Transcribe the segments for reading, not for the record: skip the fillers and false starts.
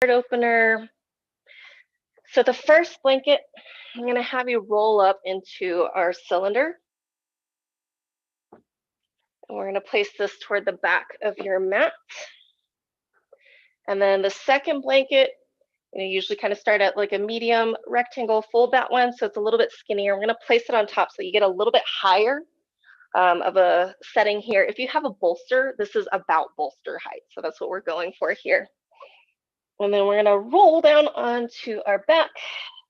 opener. So the first blanket, I'm going to have you roll up into our cylinder. And we're going to place this toward the back of your mat. And then the second blanket, usually kind of start at like a medium rectangle, fold that one so it's a little bit skinnier. We're going to place it on top so you get a little bit higher of a setting here. If you have a bolster, this is about bolster height. So that's what we're going for here. And then we're going to roll down onto our back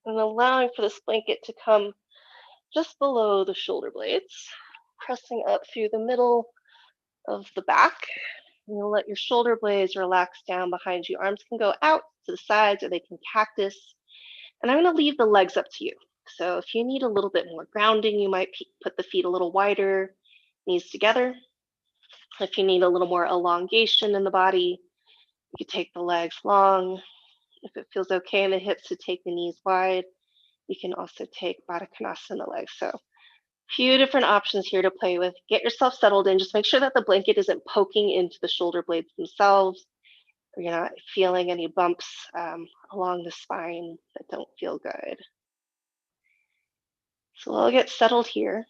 and allowing for this blanket to come just below the shoulder blades, pressing up through the middle of the back. And you'll let your shoulder blades relax down behind you. Arms can go out to the sides or they can cactus. And I'm going to leave the legs up to you. So if you need a little bit more grounding, you might put the feet a little wider, knees together. If you need a little more elongation in the body, you can take the legs long. If it feels okay in the hips to take the knees wide, you can also take Baddha Konasana legs. So a few different options here to play with. Get yourself settled in. Just make sure that the blanket isn't poking into the shoulder blades themselves, or you're not feeling any bumps along the spine that don't feel good. So we'll get settled here,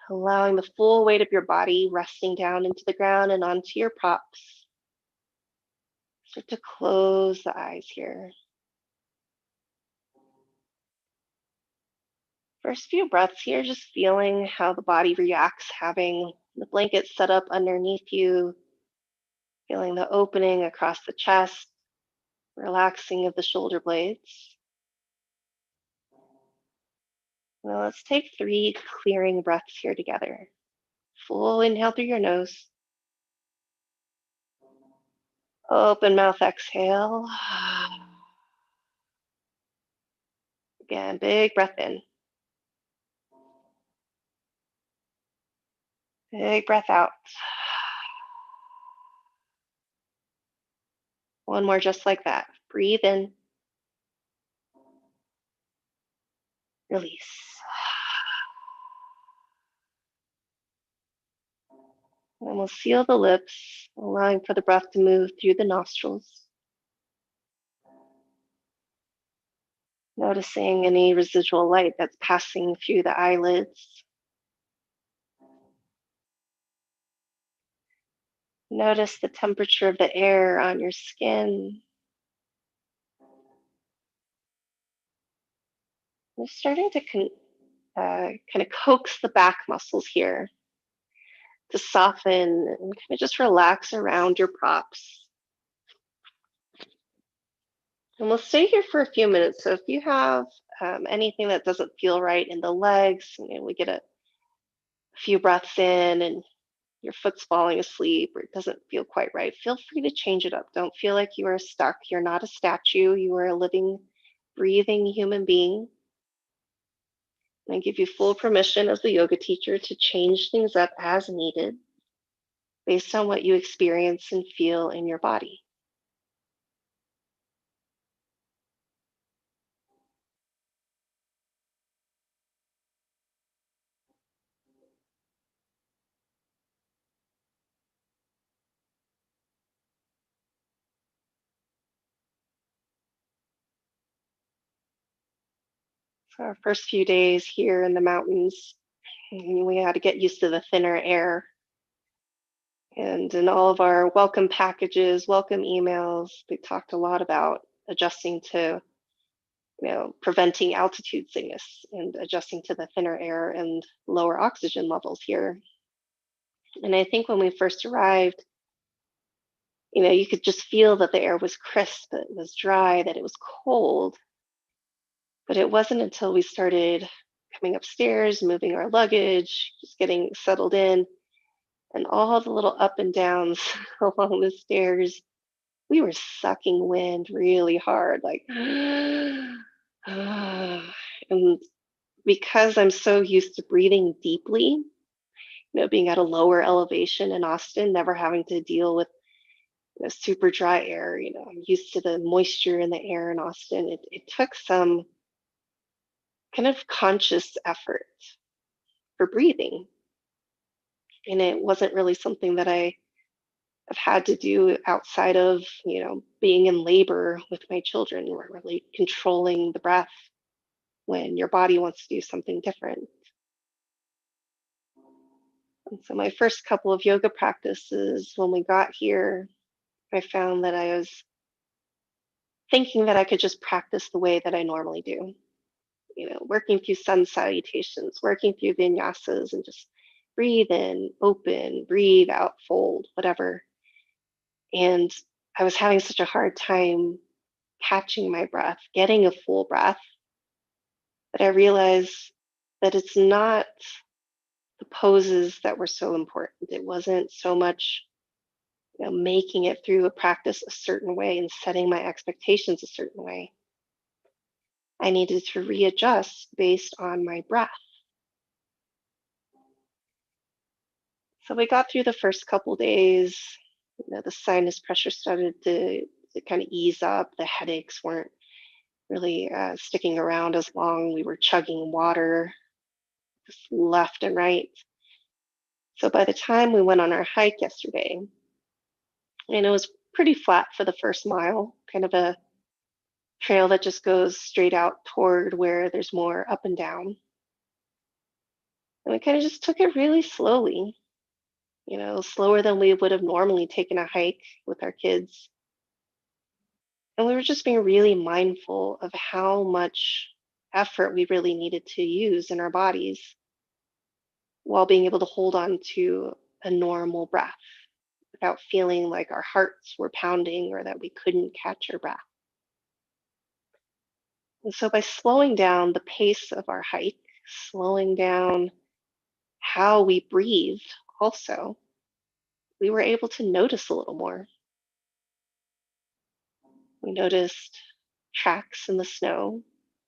allowing the full weight of your body resting down into the ground and onto your props. Start to close the eyes here. First few breaths here, just feeling how the body reacts, having the blanket set up underneath you, feeling the opening across the chest, relaxing of the shoulder blades. Now let's take 3 clearing breaths here together. Full inhale through your nose. Open mouth exhale. Again, big breath in. Big breath out. One more just like that. Breathe in. Release. And we'll seal the lips, allowing for the breath to move through the nostrils. Noticing any residual light that's passing through the eyelids. Notice the temperature of the air on your skin. You're starting to kind of coax the back muscles here to soften and kind of just relax around your props. And we'll stay here for a few minutes. So if you have anything that doesn't feel right in the legs, we get a few breaths in and your foot's falling asleep or it doesn't feel quite right, feel free to change it up. Don't feel like you are stuck. You're not a statue. You are a living, breathing human being. And I give you full permission as the yoga teacher to change things up as needed based on what you experience and feel in your body. For our first few days here in the mountains, we had to get used to the thinner air. And in all of our welcome packages, welcome emails, they talked a lot about adjusting to, preventing altitude sickness and adjusting to the thinner air and lower oxygen levels here. And I think when we first arrived, you could just feel that the air was crisp, that it was dry, that it was cold. But it wasn't until we started coming upstairs, moving our luggage, just getting settled in, and all the little up and downs along the stairs, we were sucking wind really hard, like, and because I'm so used to breathing deeply, being at a lower elevation in Austin, never having to deal with super dry air, I'm used to the moisture in the air in Austin. It took some kind of conscious effort for breathing. And it wasn't really something that I I've had to do outside of, being in labor with my children. We're really controlling the breath when your body wants to do something different. And so my first couple of yoga practices when we got here, I found that I was thinking that I could just practice the way that I normally do, working through sun salutations, working through vinyasas, and just breathe in, open, breathe out, fold, whatever. And I was having such a hard time catching my breath, getting a full breath, that I realized that it's not the poses that were so important. It wasn't so much, making it through a practice a certain way and setting my expectations a certain way. I needed to readjust based on my breath. So we got through the first couple days. The sinus pressure started to kind of ease up. The headaches weren't really sticking around as long. We were chugging water just left and right. So by the time we went on our hike yesterday, and it was pretty flat for the first mile, kind of a trail that just goes straight out toward where there's more up and down. And we kind of just took it really slowly, slower than we would have normally taken a hike with our kids. And we were just being really mindful of how much effort we really needed to use in our bodies while being able to hold on to a normal breath without feeling like our hearts were pounding or that we couldn't catch our breath. And so by slowing down the pace of our hike, slowing down how we breathed also, we were able to notice a little more. We noticed tracks in the snow,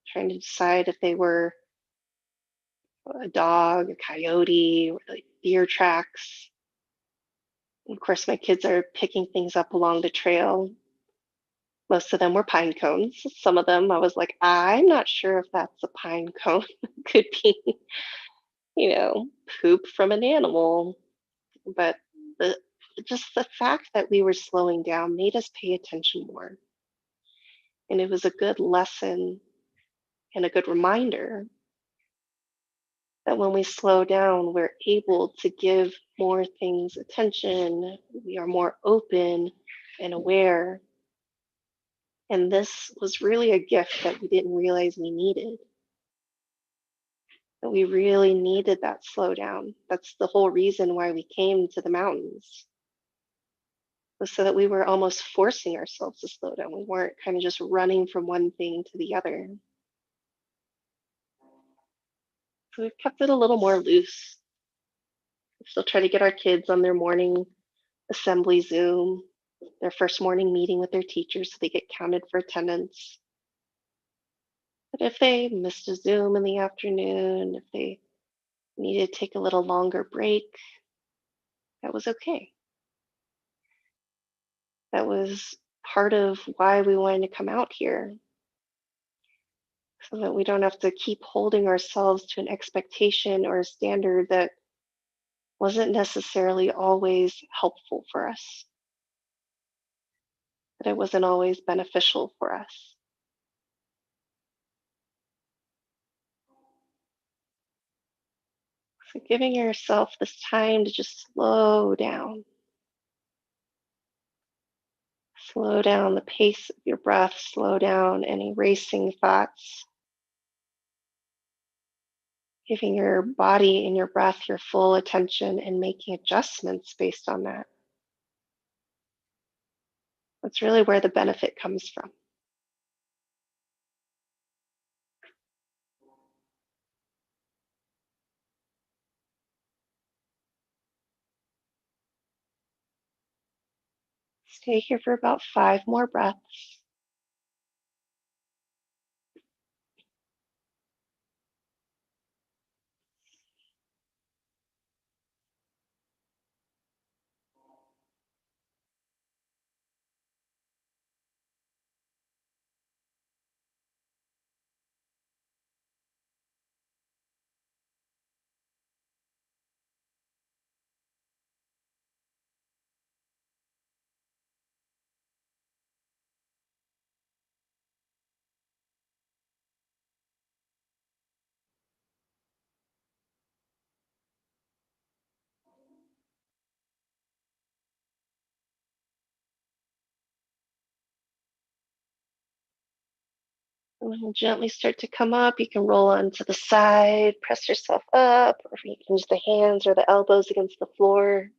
trying to decide if they were a dog, a coyote, or like deer tracks. And of course, my kids are picking things up along the trail. Most of them were pine cones. Some of them I was like, I'm not sure if that's a pine cone. Could be, you know, poop from an animal. But the just the fact that we were slowing down made us pay attention more. And it was a good lesson and a good reminder that when we slow down, we're able to give more things attention. We are more open and aware. And this was really a gift that we didn't realize we needed. That we really needed that slowdown. That's the whole reason why we came to the mountains, was so that we were almost forcing ourselves to slow down. We weren't kind of just running from one thing to the other. So we've kept it a little more loose. We still try to get our kids on their morning assembly Zoom, their first morning meeting with their teachers so they get counted for attendance. But if they missed a Zoom in the afternoon, if they needed to take a little longer break, that was okay. That was part of why we wanted to come out here, so that we don't have to keep holding ourselves to an expectation or a standard that wasn't necessarily always helpful for us, that it wasn't always beneficial for us. So giving yourself this time to just slow down the pace of your breath, slow down any racing thoughts, giving your body and your breath your full attention and making adjustments based on that. That's really where the benefit comes from. Stay here for about 5 more breaths. And when you gently start to come up, you can roll onto the side, press yourself up, or you can use the hands or the elbows against the floor.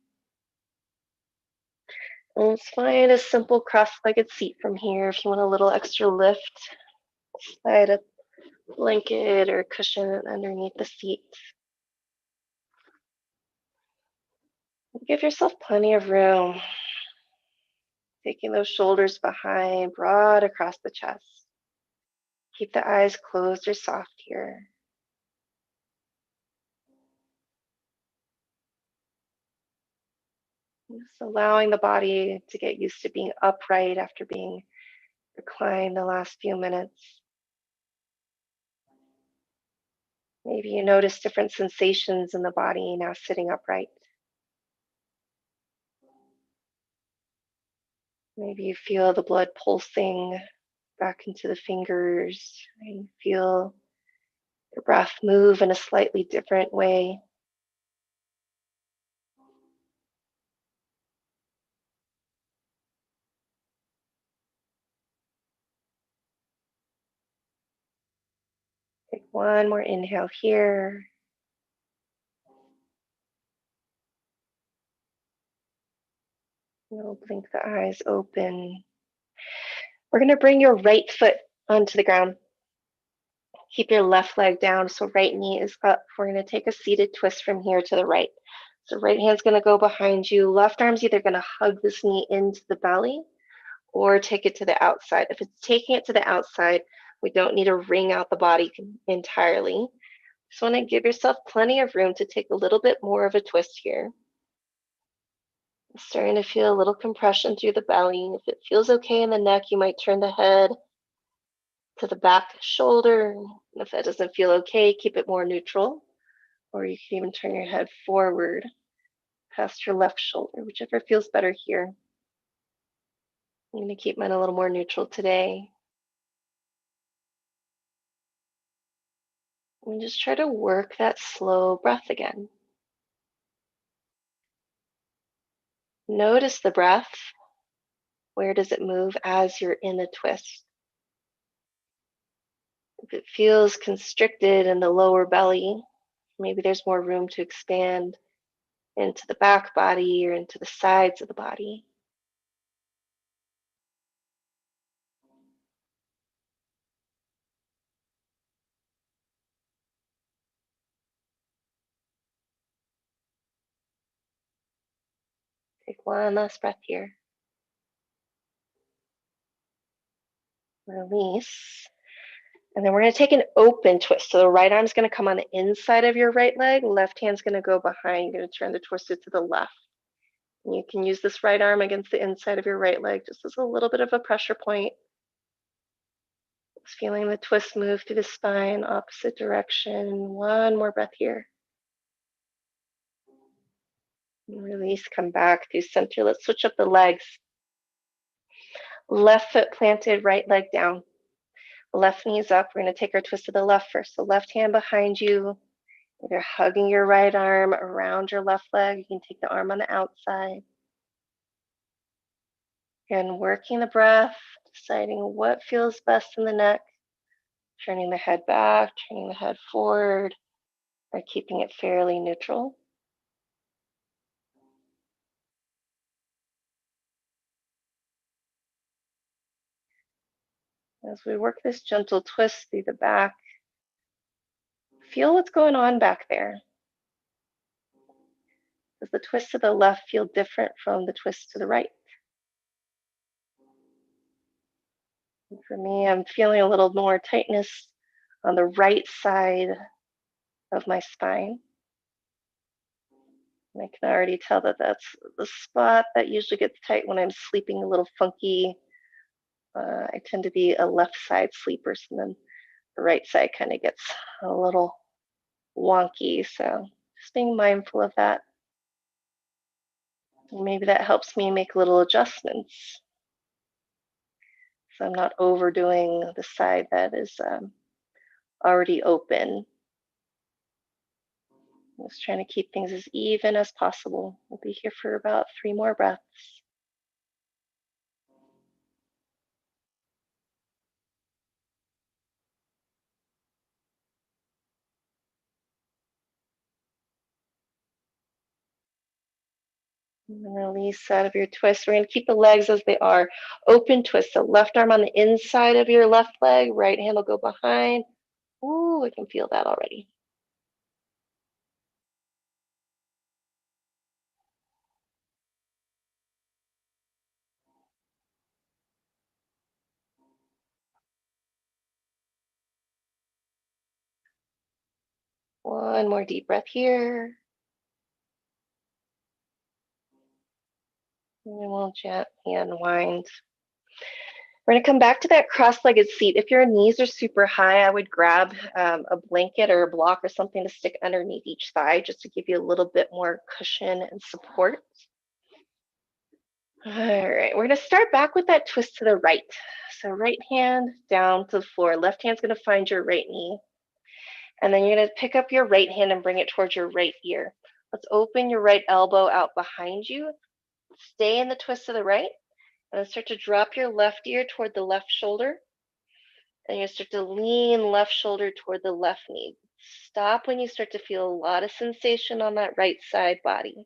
And let's find a simple cross-legged seat from here. If you want a little extra lift, slide a blanket or cushion underneath the seat. Give yourself plenty of room. Taking those shoulders behind, broad across the chest. Keep the eyes closed or soft here. Just allowing the body to get used to being upright after being reclined the last few minutes. Maybe you notice different sensations in the body now sitting upright. Maybe you feel the blood pulsing back into the fingers and feel your breath move in a slightly different way. Take one more inhale here. You'll blink the eyes open. We're going to bring your right foot onto the ground. Keep your left leg down so right knee is up. We're going to take a seated twist from here to the right. So right hand's going to go behind you. Left arm's either going to hug this knee into the belly or take it to the outside. If it's taking it to the outside, we don't need to wring out the body entirely. Just want to give yourself plenty of room to take a little bit more of a twist here. Starting to feel a little compression through the belly. If it feels okay in the neck, you might turn the head to the back shoulder. If that doesn't feel okay, keep it more neutral. Or you can even turn your head forward past your left shoulder, whichever feels better here. I'm going to keep mine a little more neutral today. And just try to work that slow breath again. Notice the breath. Where does it move as you're in the twist? If it feels constricted in the lower belly, maybe there's more room to expand into the back body or into the sides of the body. Take one last breath here. Release. And then we're going to take an open twist. So the right arm's going to come on the inside of your right leg. Left hand's going to go behind. You're going to turn the torso to the left. And you can use this right arm against the inside of your right leg just as a little bit of a pressure point. Just feeling the twist move through the spine, opposite direction. One more breath here. And release, come back through center. Let's switch up the legs. Left foot planted, right leg down. Left knee's up. We're going to take our twist to the left first. So left hand behind you. You're hugging your right arm around your left leg. You can take the arm on the outside. And working the breath, deciding what feels best in the neck. Turning the head back, turning the head forward, or keeping it fairly neutral. As we work this gentle twist through the back, feel what's going on back there. Does the twist to the left feel different from the twist to the right? And for me, I'm feeling a little more tightness on the right side of my spine. And I can already tell that that's the spot that usually gets tight when I'm sleeping a little funky. I tend to be a left side sleeper, so then the right side kind of gets a little wonky. So just being mindful of that. And maybe that helps me make little adjustments. So I'm not overdoing the side that is already open. Just trying to keep things as even as possible. We'll be here for about 3 more breaths. And release out of your twist. We're going to keep the legs as they are. Open twist. So left arm on the inside of your left leg. Right hand will go behind. Ooh, I can feel that already. One more deep breath here. And then we'll gently unwind. We're going to come back to that cross-legged seat. If your knees are super high, I would grab a blanket or a block or something to stick underneath each thigh just to give you a little bit more cushion and support. All right, we're going to start back with that twist to the right. So right hand down to the floor. Left hand's going to find your right knee. And then you're going to pick up your right hand and bring it towards your right ear. Let's open your right elbow out behind you. Stay in the twist to the right. And then start to drop your left ear toward the left shoulder. And you start to lean left shoulder toward the left knee. Stop when you start to feel a lot of sensation on that right side body.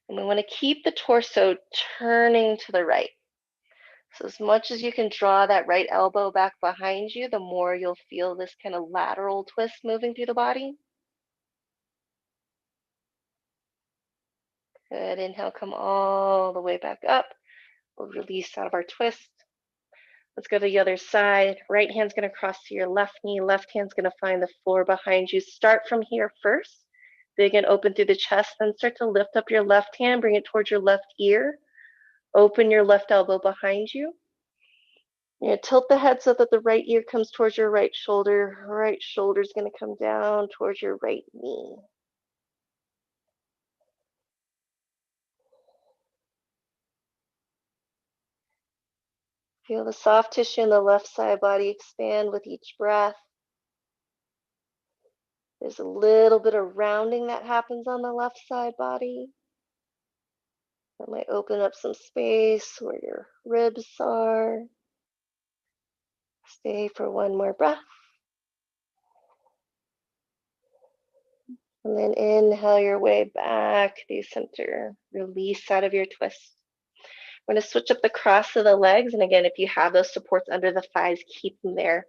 And we want to keep the torso turning to the right. So as much as you can draw that right elbow back behind you, the more you'll feel this kind of lateral twist moving through the body. Good. Inhale, come all the way back up. We'll release out of our twist. Let's go to the other side. Right hand's going to cross to your left knee. Left hand's going to find the floor behind you. Start from here first. Big and open through the chest. Then start to lift up your left hand. Bring it towards your left ear. Open your left elbow behind you. You're going to tilt the head so that the right ear comes towards your right shoulder. Right shoulder's going to come down towards your right knee. Feel the soft tissue in the left side body expand with each breath. There's a little bit of rounding that happens on the left side body. That might open up some space where your ribs are. Stay for one more breath. And then inhale your way back through center. Release out of your twist. We're going to switch up the cross of the legs. And again, if you have those supports under the thighs, keep them there.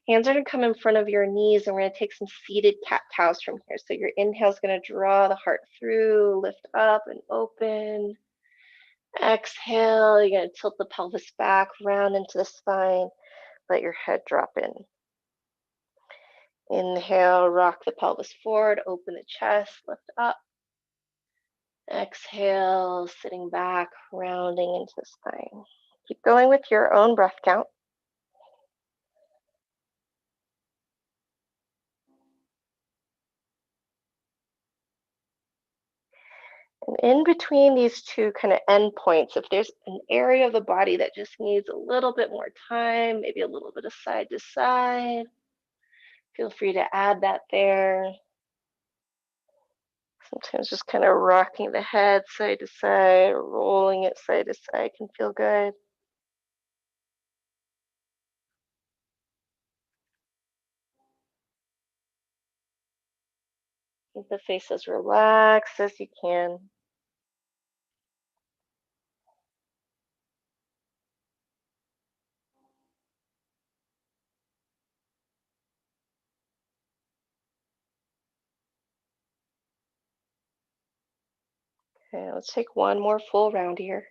Hands are going to come in front of your knees, and we're going to take some seated cat-cows from here. So your inhale is going to draw the heart through, lift up and open. Exhale, you're going to tilt the pelvis back, round into the spine. Let your head drop in. Inhale, rock the pelvis forward, open the chest, lift up. Exhale, sitting back, rounding into the spine. Keep going with your own breath count. And in between these two kind of end points, if there's an area of the body that just needs a little bit more time, maybe a little bit of side to side, feel free to add that there. Sometimes just kind of rocking the head side to side, rolling it side to side can feel good. Keep the face as relaxed as you can. Okay, let's take one more full round here.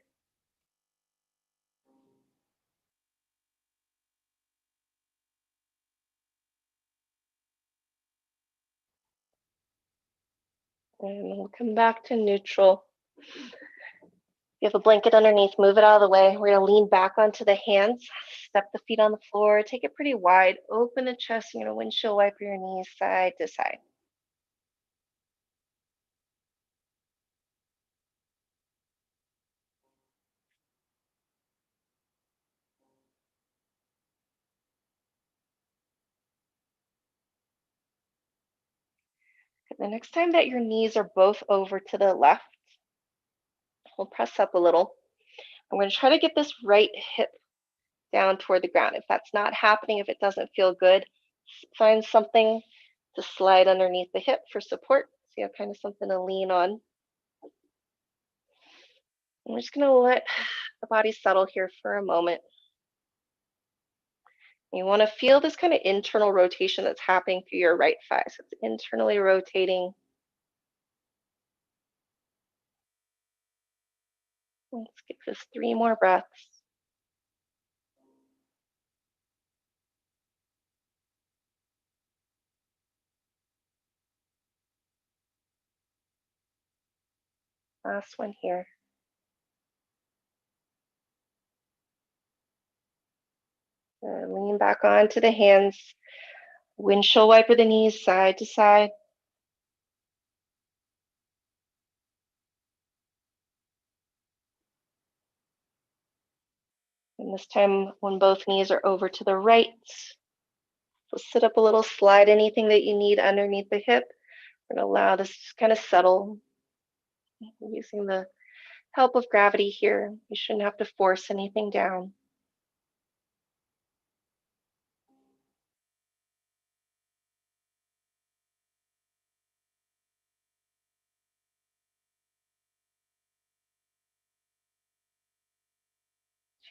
And we'll come back to neutral. You have a blanket underneath, move it out of the way. We're going to lean back onto the hands, step the feet on the floor, take it pretty wide, open the chest. You're going to windshield wiper your knees side to side. The next time that your knees are both over to the left, we'll press up a little. I'm going to try to get this right hip down toward the ground. If that's not happening, if it doesn't feel good, find something to slide underneath the hip for support. So you have kind of something to lean on. I'm just going to let the body settle here for a moment. You want to feel this kind of internal rotation that's happening through your right thigh. So it's internally rotating. Let's give this 3 more breaths. Last one here. Lean back onto the hands. Windshield wiper the knees side to side. And this time, when both knees are over to the right, so sit up a little, slide anything that you need underneath the hip. We're going to allow this to kind of settle using the help of gravity here. You shouldn't have to force anything down.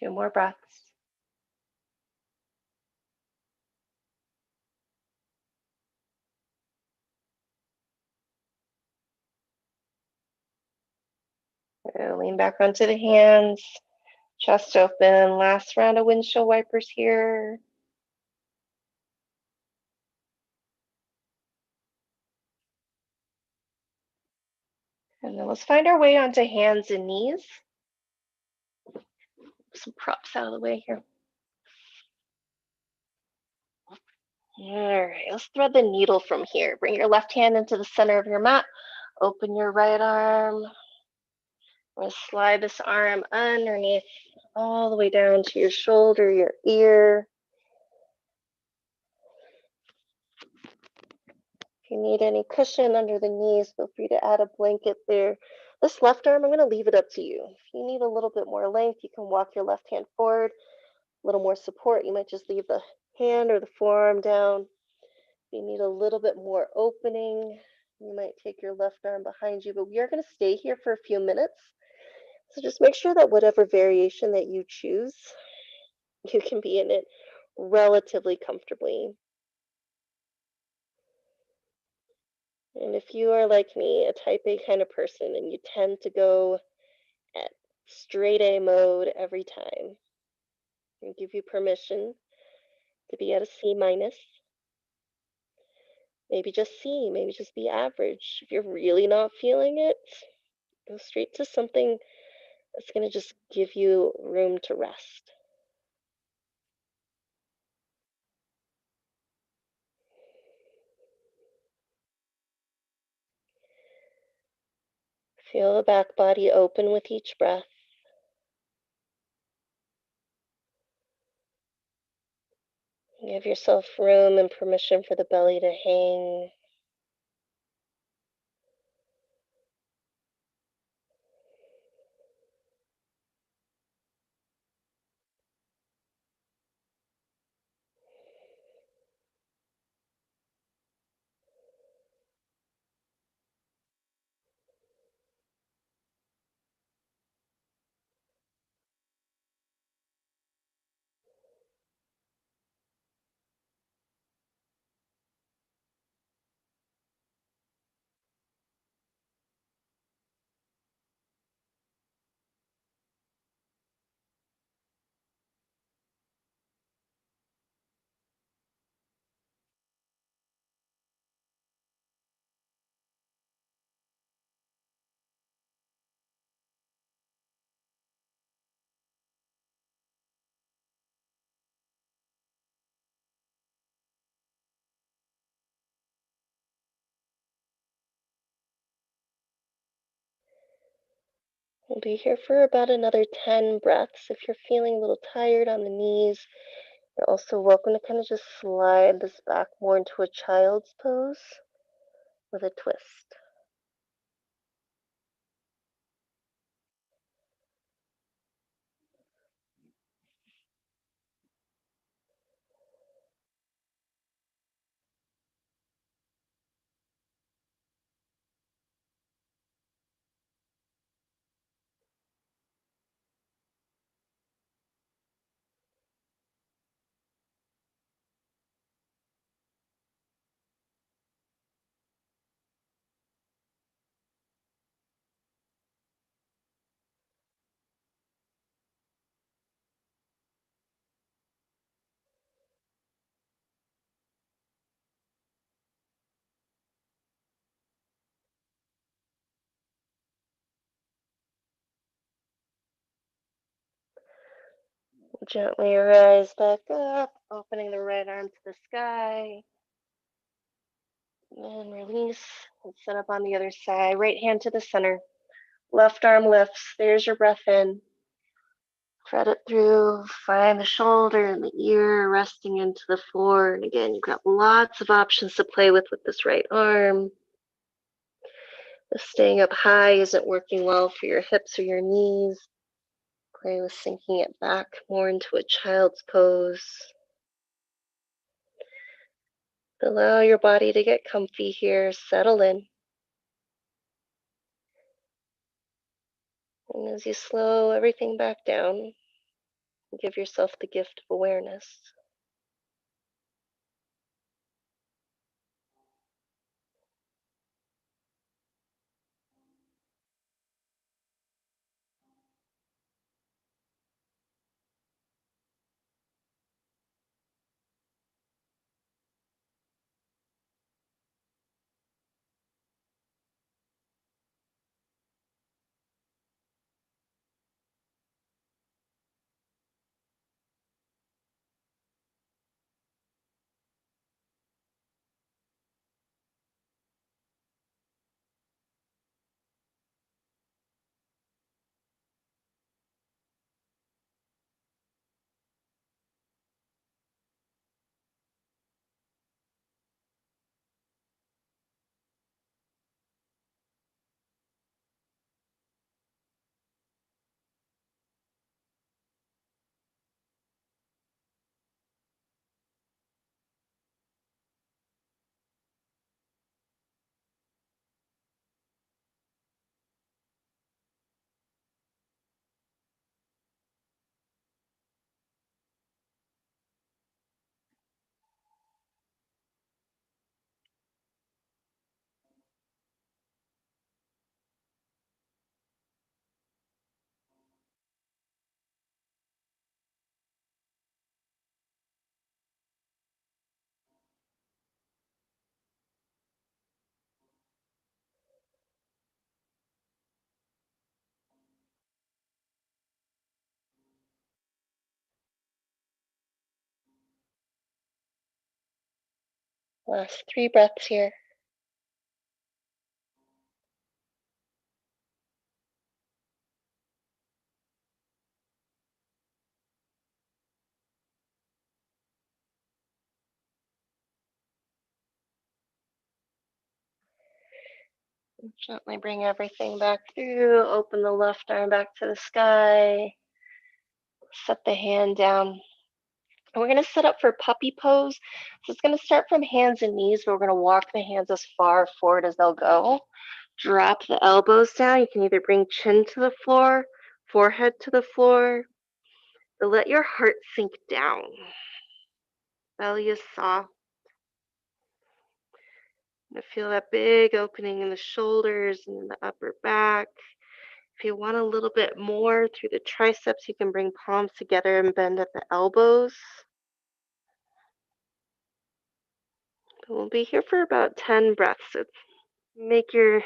Two more breaths. Lean back onto the hands, chest open. Last round of windshield wipers here. And then let's find our way onto hands and knees. Some props out of the way here. All right, let's thread the needle from here. Bring your left hand into the center of your mat. Open your right arm. I'm going to slide this arm underneath all the way down to your shoulder, your ear. If you need any cushion under the knees, feel free to add a blanket there. This left arm, I'm going to leave it up to you. If you need a little bit more length, you can walk your left hand forward. A little more support, you might just leave the hand or the forearm down. If you need a little bit more opening, you might take your left arm behind you, but we are going to stay here for a few minutes. So just make sure that whatever variation that you choose, you can be in it relatively comfortably. And if you are like me, a type A kind of person, and you tend to go at straight A mode every time, I give you permission to be at a C minus. Maybe just C, maybe just be average. If you're really not feeling it, go straight to something that's going to just give you room to rest. Feel the back body open with each breath. Give yourself room and permission for the belly to hang. We'll be here for about another 10 breaths. If you're feeling a little tired on the knees, you're also welcome to kind of just slide this back more into a child's pose with a twist. Gently rise back up, opening the right arm to the sky. And release and set up on the other side. Right hand to the center. Left arm lifts. There's your breath in. Thread it through. Find the shoulder and the ear resting into the floor. And again, you've got lots of options to play with this right arm. If staying up high isn't working well for your hips or your knees, play with sinking it back more into a child's pose. Allow your body to get comfy here. Settle in. And as you slow everything back down, give yourself the gift of awareness. Last 3 breaths here. Gently bring everything back through. Open the left arm back to the sky. Set the hand down. And we're going to set up for puppy pose. So it's going to start from hands and knees, but we're going to walk the hands as far forward as they'll go. Drop the elbows down. You can either bring chin to the floor, forehead to the floor, but let your heart sink down. Belly is soft. You feel that big opening in the shoulders and in the upper back. If you want a little bit more through the triceps, you can bring palms together and bend at the elbows. We'll be here for about 10 breaths. So make your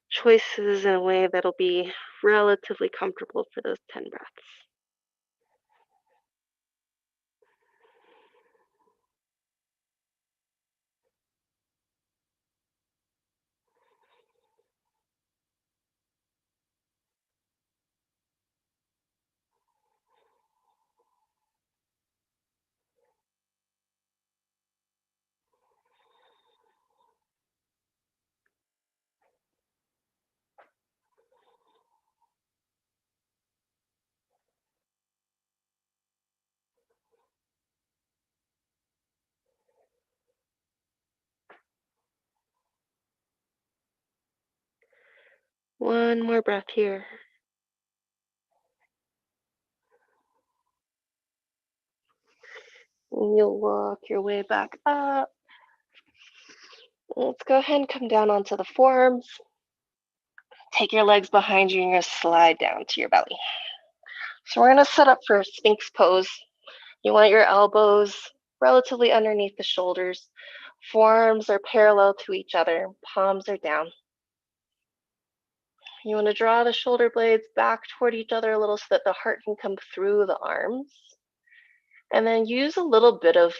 choices in a way that'll be relatively comfortable for those 10 breaths. One more breath here. And you'll walk your way back up. Let's go ahead and come down onto the forearms. Take your legs behind you and you're going to slide down to your belly. So we're going to set up for Sphinx pose. You want your elbows relatively underneath the shoulders. Forearms are parallel to each other. Palms are down. You want to draw the shoulder blades back toward each other a little so that the heart can come through the arms. And then use a little bit of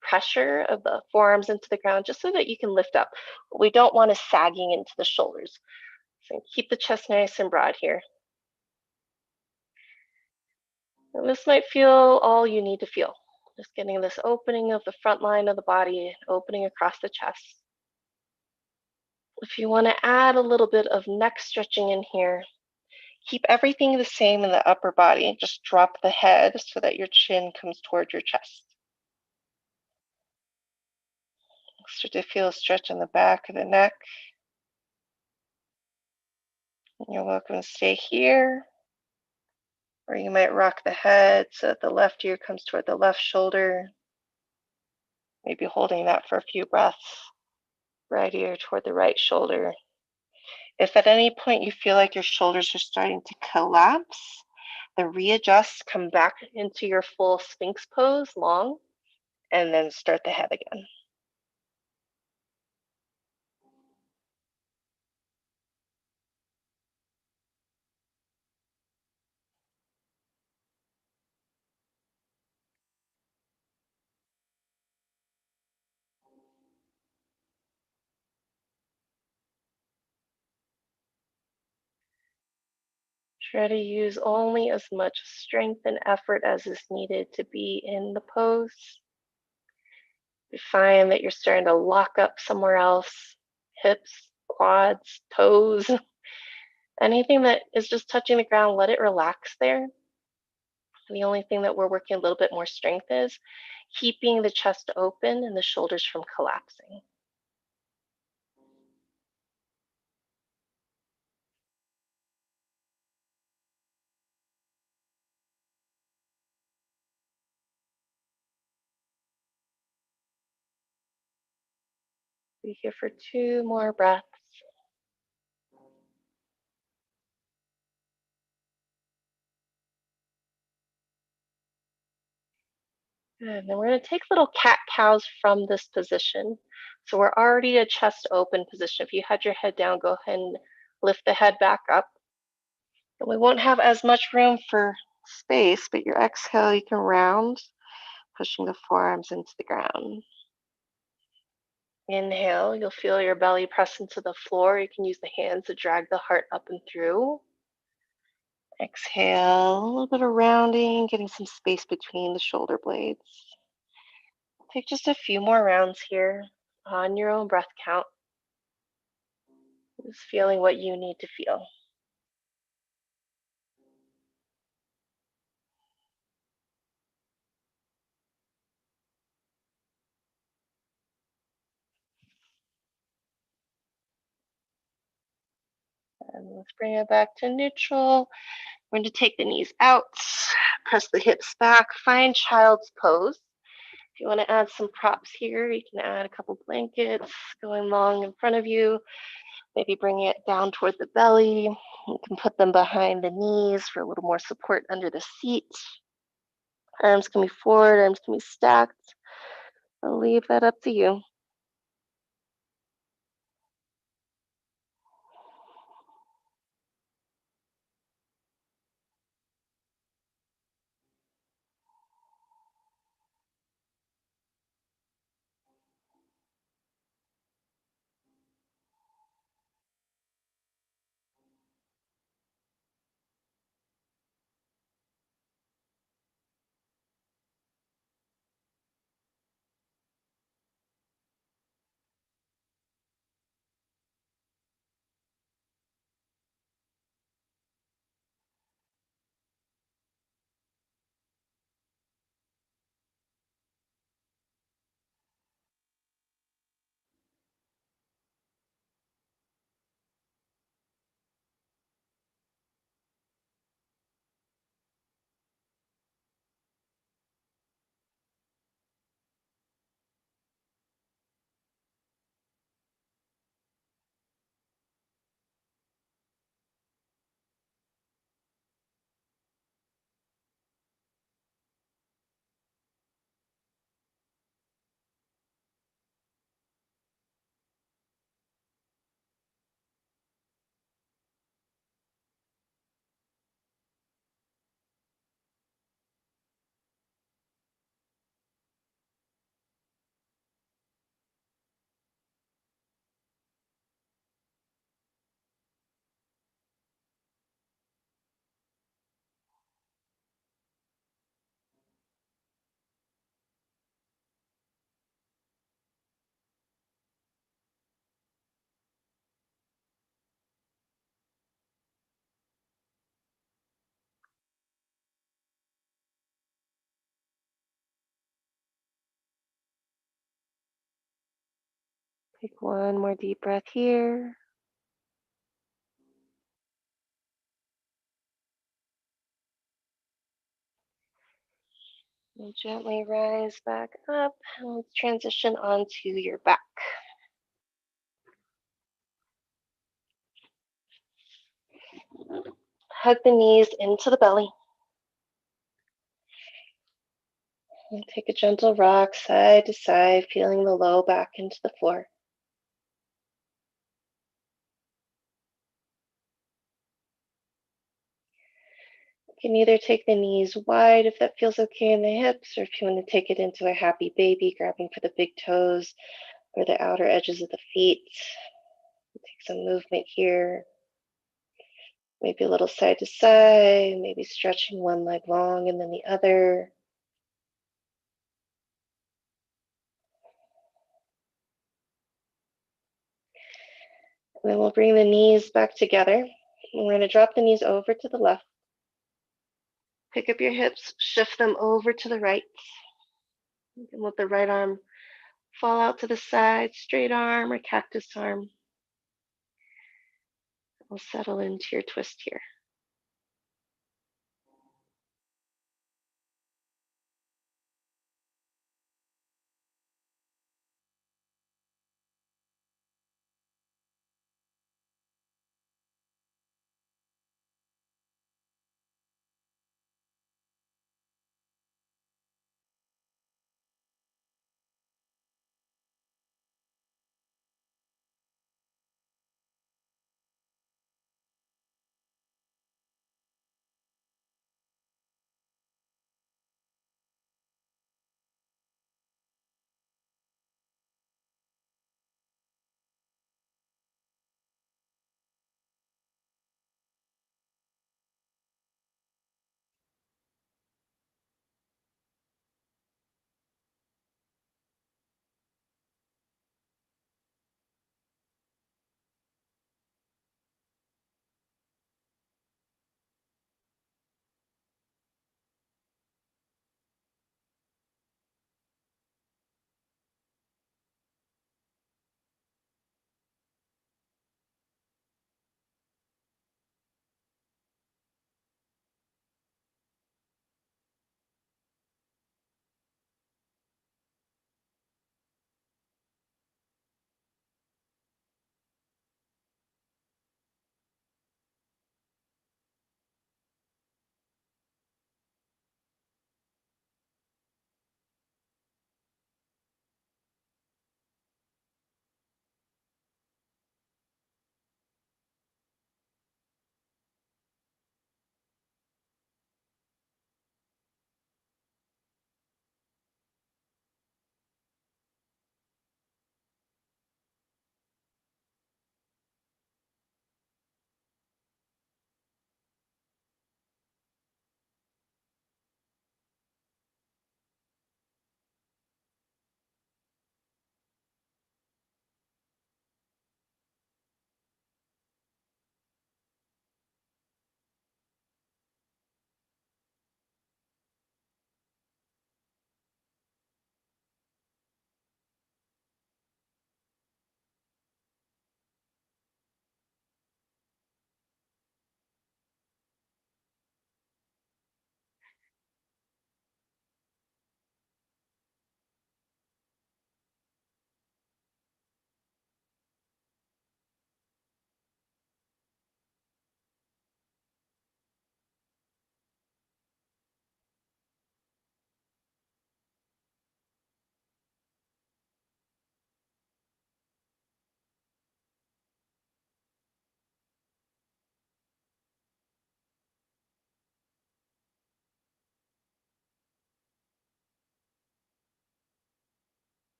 pressure of the forearms into the ground just so that you can lift up. We don't want to sagging into the shoulders. So keep the chest nice and broad here. And this might feel all you need to feel. Just getting this opening of the front line of the body, opening across the chest. If you want to add a little bit of neck stretching in here, keep everything the same in the upper body. Just drop the head so that your chin comes toward your chest. Start to feel a stretch in the back of the neck. And you're welcome to stay here. Or you might rock the head so that the left ear comes toward the left shoulder. Maybe holding that for a few breaths. Right ear toward the right shoulder. If at any point you feel like your shoulders are starting to collapse, then readjust, come back into your full Sphinx pose, long, and then start the head again. Try to use only as much strength and effort as is needed to be in the pose. You find that you're starting to lock up somewhere else, hips, quads, toes, anything that is just touching the ground, let it relax there. And the only thing that we're working a little bit more strength is keeping the chest open and the shoulders from collapsing. Be here for 2 more breaths. Good. And then we're going to take little cat-cows from this position. So we're already a chest open position. If you had your head down, go ahead and lift the head back up. And we won't have as much room for space, but your exhale, you can round, pushing the forearms into the ground. Inhale, you'll feel your belly press into the floor. You can use the hands to drag the heart up and through. Exhale, a little bit of rounding, getting some space between the shoulder blades. Take just a few more rounds here on your own breath count. Just feeling what you need to feel. And let's bring it back to neutral. We're going to take the knees out, press the hips back, find child's pose. If you want to add some props here, you can add a couple blankets going long in front of you. Maybe bring it down toward the belly. You can put them behind the knees for a little more support under the seat. Arms can be forward, arms can be stacked. I'll leave that up to you. Take one more deep breath here. And gently rise back up. And let's transition onto your back. Hug the knees into the belly. And take a gentle rock side to side, feeling the low back into the floor. You can either take the knees wide if that feels okay in the hips, or if you want to take it into a happy baby, grabbing for the big toes or the outer edges of the feet. Take some movement here. Maybe a little side to side, maybe stretching one leg long and then the other. And then we'll bring the knees back together. And we're going to drop the knees over to the left. Pick up your hips, shift them over to the right. You can let the right arm fall out to the side, straight arm or cactus arm. We'll settle into your twist here.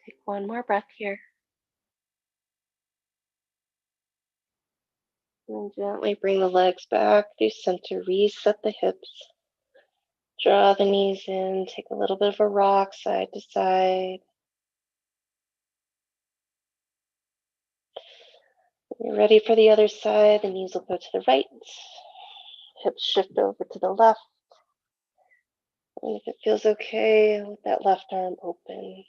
Take one more breath here. And gently bring the legs back through center. Reset the hips. Draw the knees in. Take a little bit of a rock side to side. When you're ready for the other side, the knees will go to the right, hips shift over to the left. And if it feels okay, let that left arm open.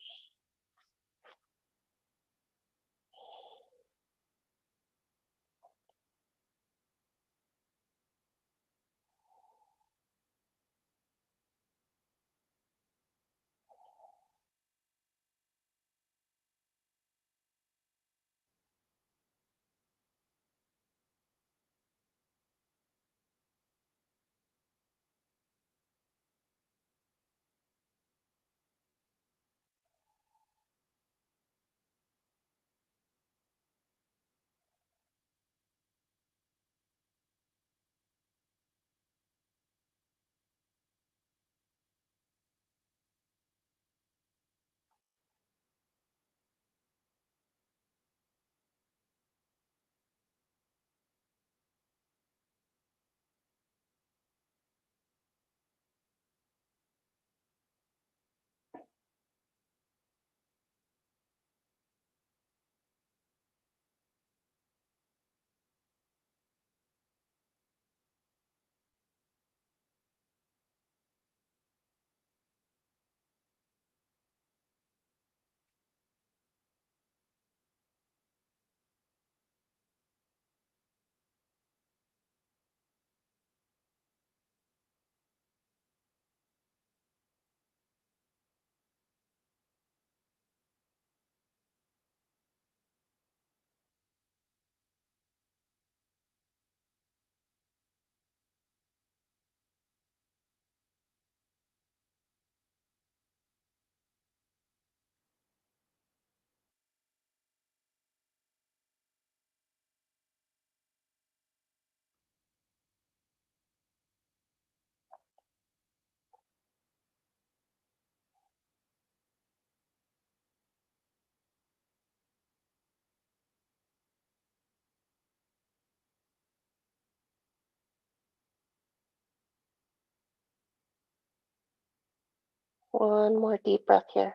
One more deep breath here.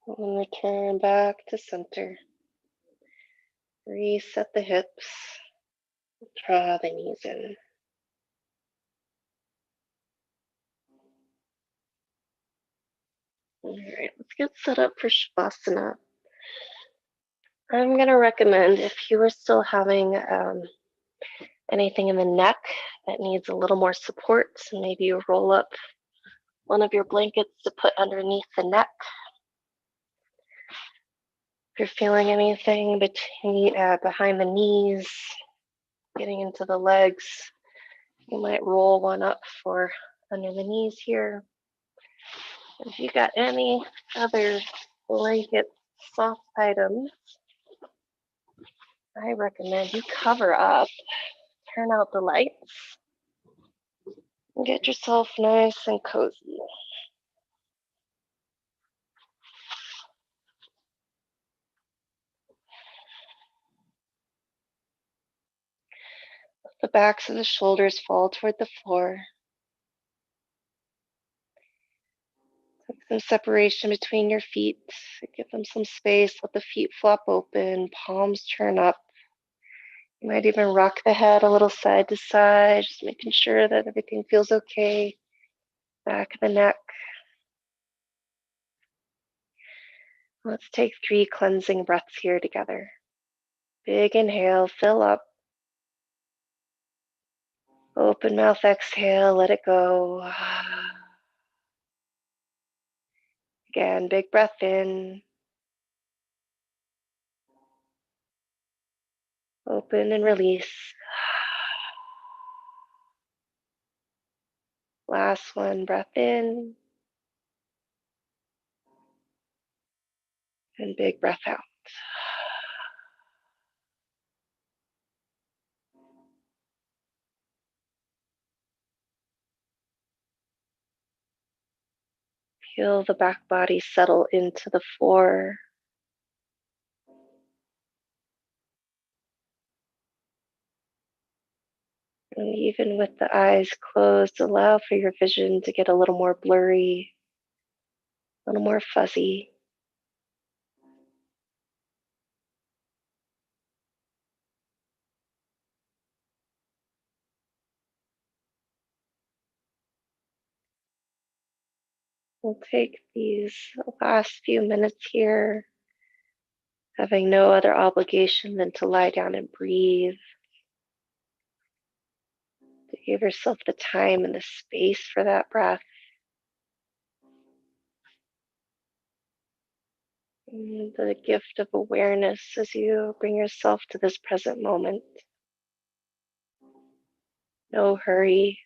And return back to center. Reset the hips. Draw the knees in. All right, let's get set up for Shavasana. I'm going to recommend if you are still having anything in the neck that needs a little more support, so maybe you roll up one of your blankets to put underneath the neck. If you're feeling anything behind the knees, getting into the legs, you might roll one up for under the knees here. If you got any other blanket soft items, I recommend you cover up, turn out the lights, and get yourself nice and cozy. Let the backs of the shoulders fall toward the floor. Take some separation between your feet. Give them some space. Let the feet flop open, palms turn up. You might even rock the head a little side to side, just making sure that everything feels okay. Back of the neck. Let's take 3 cleansing breaths here together. Big inhale, fill up. Open mouth, exhale, let it go. Again, big breath in. Open and release. Last one, breath in. And big breath out. Feel the back body settle into the floor. And even with the eyes closed, allow for your vision to get a little more blurry, a little more fuzzy. We'll take these last few minutes here, having no other obligation than to lie down and breathe, to give yourself the time and the space for that breath. And the gift of awareness as you bring yourself to this present moment. No hurry,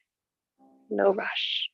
no rush.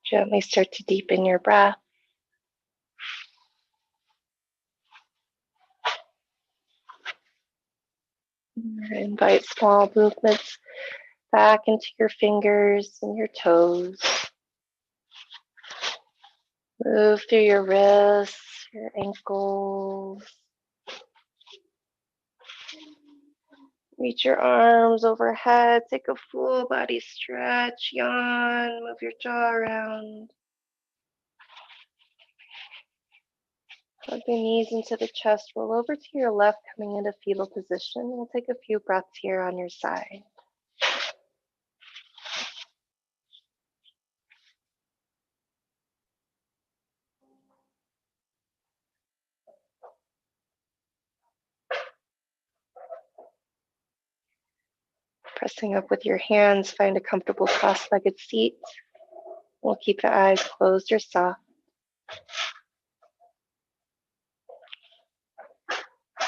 Gently start to deepen your breath. Invite small movements back into your fingers and your toes. Move through your wrists, your ankles. Reach your arms overhead. Take a full body stretch. Yawn. Move your jaw around. Hug the knees into the chest. Roll over to your left, coming into fetal position. We'll take a few breaths here on your side. Pressing up with your hands, find a comfortable cross-legged seat. We'll keep the eyes closed or soft.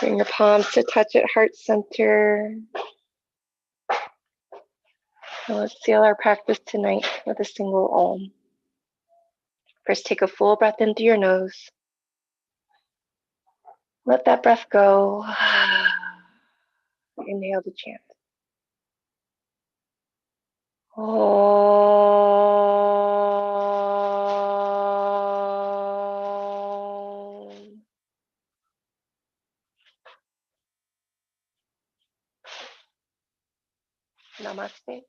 Bring your palms to touch at heart center. And let's seal our practice tonight with a single Om. First, take a full breath in through your nose. Let that breath go. Inhale to chant. Om. Namaste.